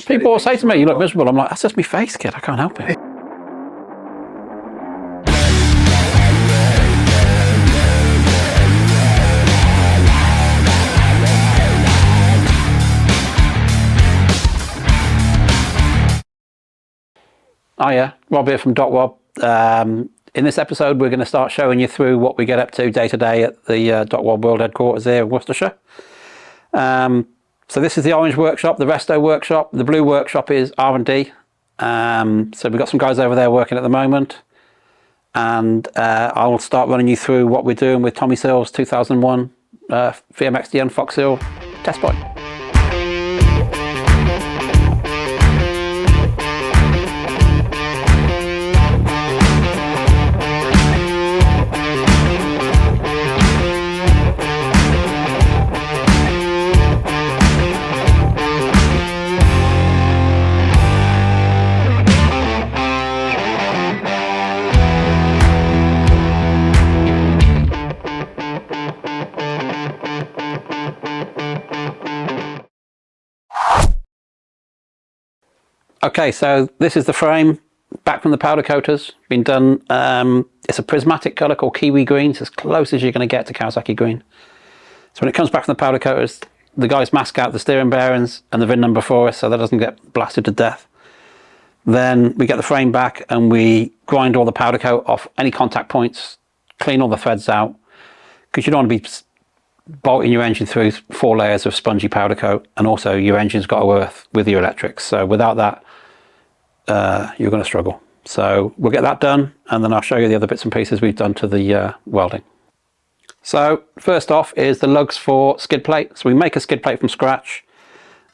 People will say to me, you look miserable. I'm like, that's just my face, kid. I can't help it. Oh yeah, Rob here from DocWob. In this episode we're going to start showing you through what we get up to day to day at the DocWob World Headquarters here in Worcestershire. So this is the orange workshop, the resto workshop. The blue workshop is R&D. So we've got some guys over there working at the moment. And I'll start running you through what we're doing with Tommy Searles 2001 VMXdN Foxhill test bike. Okay, so this is the frame back from the powder coaters. Been done. It's a prismatic colour called kiwi green. It's as close as you're going to get to Kawasaki green. So when it comes back from the powder coaters, the guys mask out the steering bearings and the VIN number for us so that doesn't get blasted to death. Then we get the frame back and we grind all the powder coat off any contact points, clean all the threads out, because you don't want to be bolting your engine through 4 layers of spongy powder coat, and also your engine's got to earth with your electrics. So without that, you're going to struggle. So we'll get that done, and then I'll show you the other bits and pieces we've done to the welding. So first off is the lugs for skid plate. So we make a skid plate from scratch.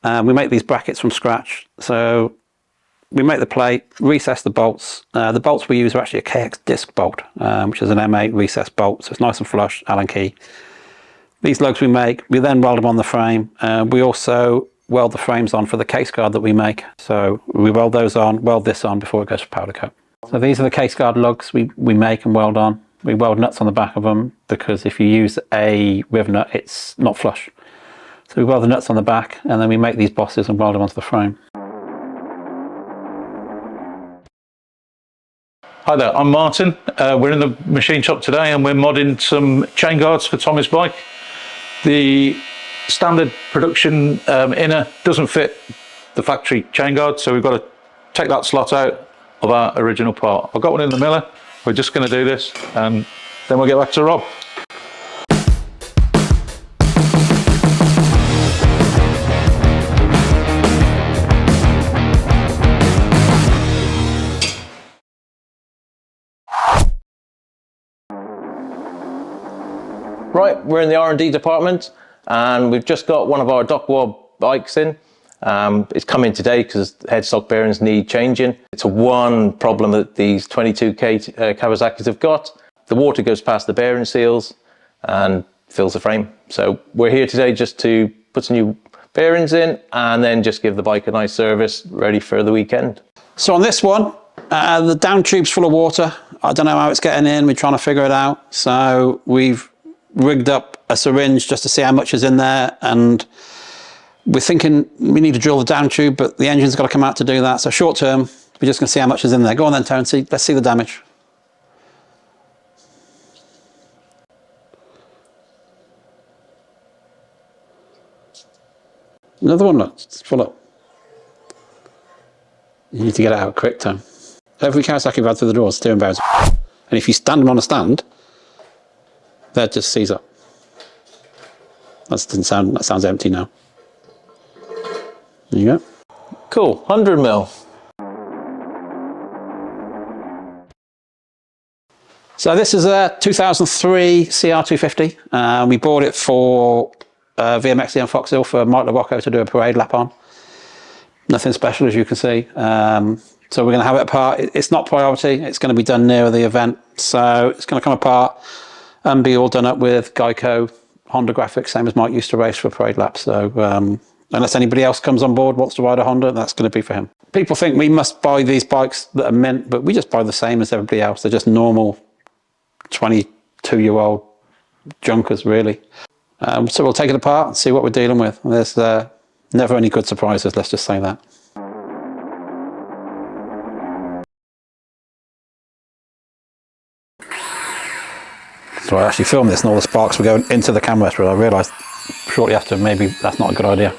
We make these brackets from scratch. So we make the plate, recess the bolts. The bolts we use are actually a KX disc bolt, which is an M8 recess bolt. So it's nice and flush, Allen key. These lugs we make, we then weld them on the frame. We also weld the frames on for the case guard that we make. So we weld those on, weld this on before it goes for powder coat. So these are the case guard lugs we make and weld on. We weld nuts on the back of them because if you use a riv nut, it's not flush. So we weld the nuts on the back and then we make these bosses and weld them onto the frame. Hi there, I'm Martin. We're in the machine shop today and we're modding some chain guards for Tommy's bike. The standard production inner doesn't fit the factory chain guard, so we've got to take that slot out of our original part. I've got one in the miller. We're just going to do this and then we'll get back to Rob. Right, we're in the R&D department and we've just got one of our DocWob bikes in. It's come in today because headstock bearings need changing. It's one problem that these 22K Kawasaki's have got. The water goes past the bearing seals and fills the frame. So we're here today just to put some new bearings in and then just give the bike a nice service ready for the weekend. So on this one, the down tube's full of water. I don't know how it's getting in. We're trying to figure it out. So we've rigged up a syringe just to see how much is in there, and we're thinking we need to drill the down tube, but the engine's got to come out to do that. So short term, we're just going to see how much is in there. Go on then, Tone, let's see the damage. Another one, look, it's full up. You need to get it out quick, Tone. Every Kawasaki you've had through the doors, steering bearings. And if you stand them on a stand, that just sees up. That sounds empty now. There you go. Cool, 100 mil. So this is a 2003 CR250. We bought it for VMXdN Foxhill for Mike Rocco to do a parade lap on. Nothing special, as you can see. So we're going to have it apart. It's not priority. It's going to be done nearer the event. So it's going to come apart and be all done up with Geico Honda graphics, same as Mike used to race for parade laps. So unless anybody else comes on board, wants to ride a Honda, that's going to be for him. People think we must buy these bikes that are mint, but we just buy the same as everybody else. They're just normal 22-year-old junkers, really. So we'll take it apart and see what we're dealing with. There's never any good surprises, let's just say that. So I actually filmed this and all the sparks were going into the camera, but I realised shortly after maybe that's not a good idea.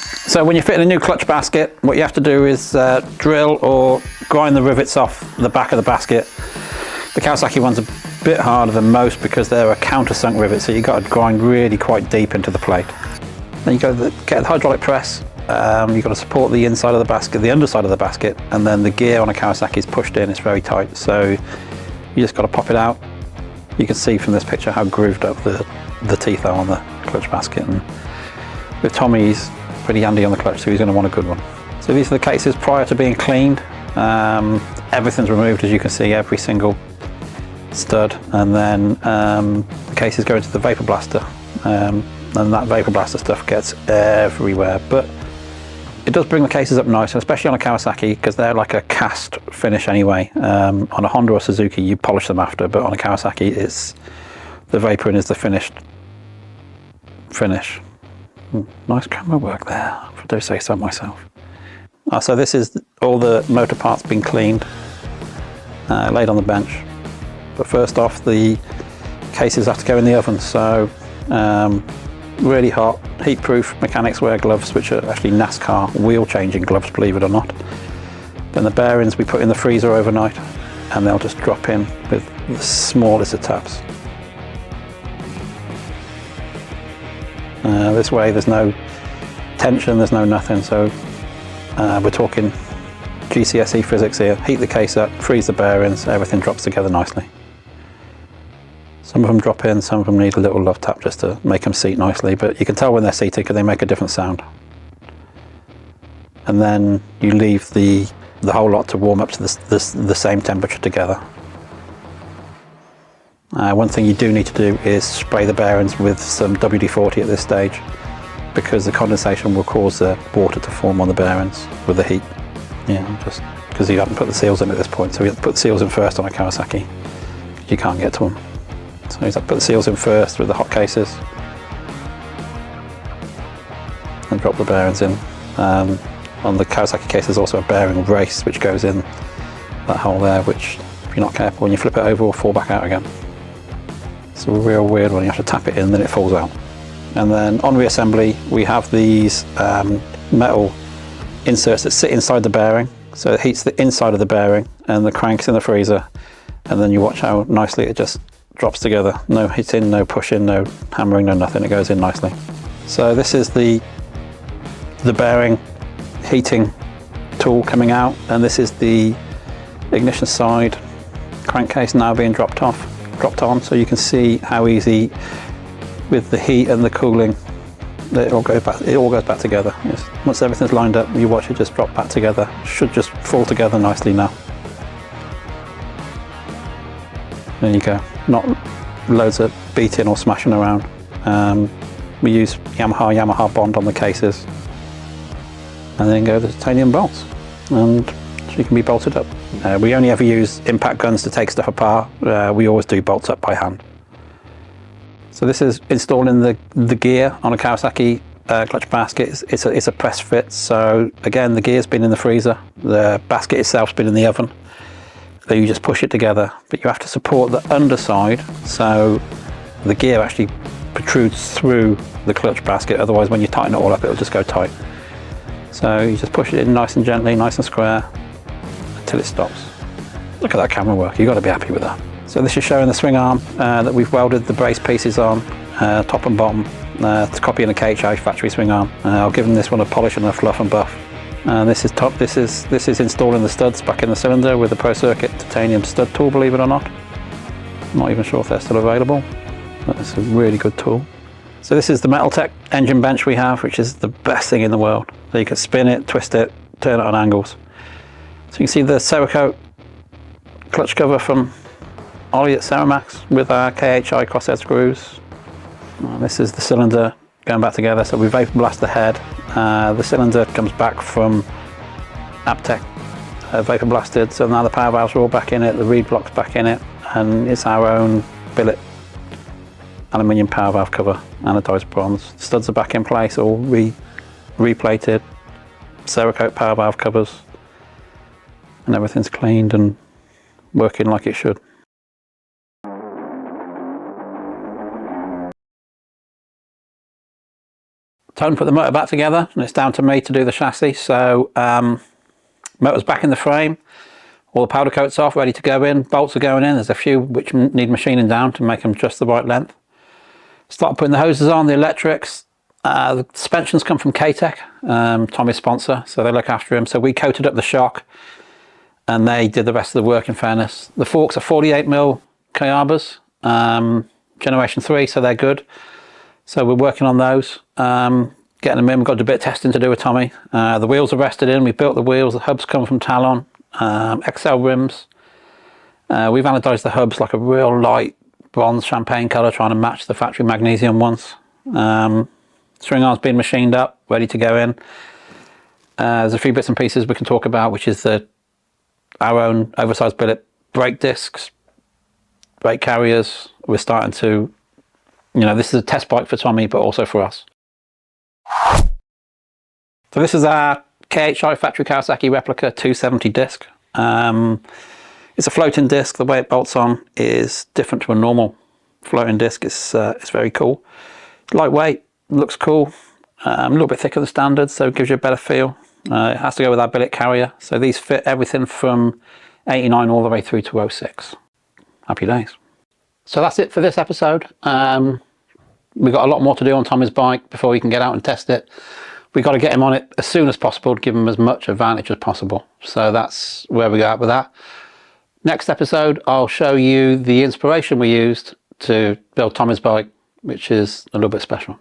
So when you're fitting a new clutch basket, what you have to do is drill or grind the rivets off the back of the basket. The Kawasaki one's a bit harder than most because they're a countersunk rivet, so you've got to grind really quite deep into the plate. Then you go get the hydraulic press. You've got to support the inside of the basket, the underside of the basket, and then the gear on a Kawasaki is pushed in. It's very tight, so you just got to pop it out. You can see from this picture how grooved up the teeth are on the clutch basket. And with Tommy, he's pretty handy on the clutch, so he's going to want a good one. So these are the cases prior to being cleaned. Everything's removed, as you can see, every single stud, and then the cases go into the vapor blaster, and that vapor blaster stuff gets everywhere. But it does bring the cases up nice, especially on a Kawasaki, because they're like a cast finish anyway. On a Honda or Suzuki you polish them after, but on a Kawasaki it's the vaporing is the finished finish. Nice camera work there, if I do say so myself. So this is all the motor parts being cleaned, laid on the bench. But first off, the cases have to go in the oven, so really hot, heat-proof mechanics wear gloves, which are actually NASCAR wheel-changing gloves, believe it or not. Then the bearings we put in the freezer overnight, and they'll just drop in with the smallest of taps. This way there's no tension, there's no nothing, so we're talking GCSE physics here. Heat the case up, freeze the bearings, everything drops together nicely. Some of them drop in, some of them need a little love tap just to make them seat nicely, but you can tell when they're seated because they make a different sound. And then you leave the whole lot to warm up to the same temperature together. One thing you do need to do is spray the bearings with some WD-40 at this stage, because the condensation will cause the water to form on the bearings with the heat. Yeah, just because you haven't put the seals in at this point, so we have to put the seals in first on a Kawasaki. You can't get to them. So you have to put the seals in first with the hot cases and drop the bearings in. On the Kawasaki case there's also a bearing brace which goes in that hole there, which if you're not careful when you flip it over will fall back out again. It's a real weird one, you have to tap it in then it falls out. And then on reassembly we have these metal inserts that sit inside the bearing, so it heats the inside of the bearing, and the crank's in the freezer, and then you watch how nicely it just drops together. No hitting, no pushing, no hammering, no nothing, it goes in nicely. So this is the bearing heating tool coming out, and this is the ignition side crankcase now being dropped on, so you can see how easy with the heat and the cooling it all goes back together. Once everything's lined up, you watch it just drop back together. It should just fall together nicely now. There you go, not loads of beating or smashing around. We use Yamaha Bond on the cases, and then go the titanium bolts, and she can be bolted up. We only ever use impact guns to take stuff apart. We always do bolts up by hand. So this is installing the gear on a Kawasaki clutch basket. It's a press fit, so again the gear's been in the freezer, the basket itself's been in the oven. So you just push it together, but you have to support the underside so the gear actually protrudes through the clutch basket, otherwise when you tighten it all up it'll just go tight. So you just push it in nice and gently, nice and square, until it stops. Look at that camera work, you've got to be happy with that. So this is showing the swing arm that we've welded the brace pieces on, top and bottom, to copy in a KHI factory swing arm. I'll give this one a polish and a fluff and buff. This is installing the studs back in the cylinder with the Pro Circuit titanium stud tool, believe it or not. I'm not even sure if they're still available, but it's a really good tool. So this is the Metaltech engine bench we have, which is the best thing in the world. So you can spin it, twist it, turn it on angles. So you can see the Cerakote clutch cover from Ollie at Ceramax with our KHI crosshead screws. This is the cylinder going back together, so we vapor blast the head. The cylinder comes back from Aptec, vapor blasted, so now the power valves are all back in it, the reed block's back in it, and it's our own billet aluminium power valve cover, anodized bronze. Studs are back in place, all replated, Cerakote power valve covers, and everything's cleaned and working like it should. Tone put the motor back together, and it's down to me to do the chassis. So motor's back in the frame, all the powder coats off, ready to go in, bolts are going in. There's a few which need machining down to make them just the right length. Start putting the hoses on, the electrics. The suspensions come from K-Tech, Tommy's sponsor, so they look after him. So we coated up the shock and they did the rest of the work, in fairness. The forks are 48mm Kayabas, generation 3, so they're good. So we're working on those, getting them in. We've got a bit of testing to do with Tommy. The wheels are rested in, we built the wheels, the hubs come from Talon, XL rims. We've anodized the hubs like a real light bronze champagne colour, trying to match the factory magnesium ones. String arms being machined up, ready to go in. There's a few bits and pieces we can talk about, which is our own oversized billet brake discs, brake carriers. We're starting to, this is a test bike for Tommy, but also for us. So this is our KHI factory Kawasaki replica 270 disc. It's a floating disc. The way it bolts on is different to a normal floating disc. It's very cool. Lightweight, looks cool. A little bit thicker than standard, so it gives you a better feel. It has to go with our billet carrier. So these fit everything from 89 all the way through to 06. Happy days. So that's it for this episode. We've got a lot more to do on Tommy's bike before we can get out and test it. We've got to get him on it as soon as possible to give him as much advantage as possible. So that's where we go out with that. Next episode, I'll show you the inspiration we used to build Tommy's bike, which is a little bit special.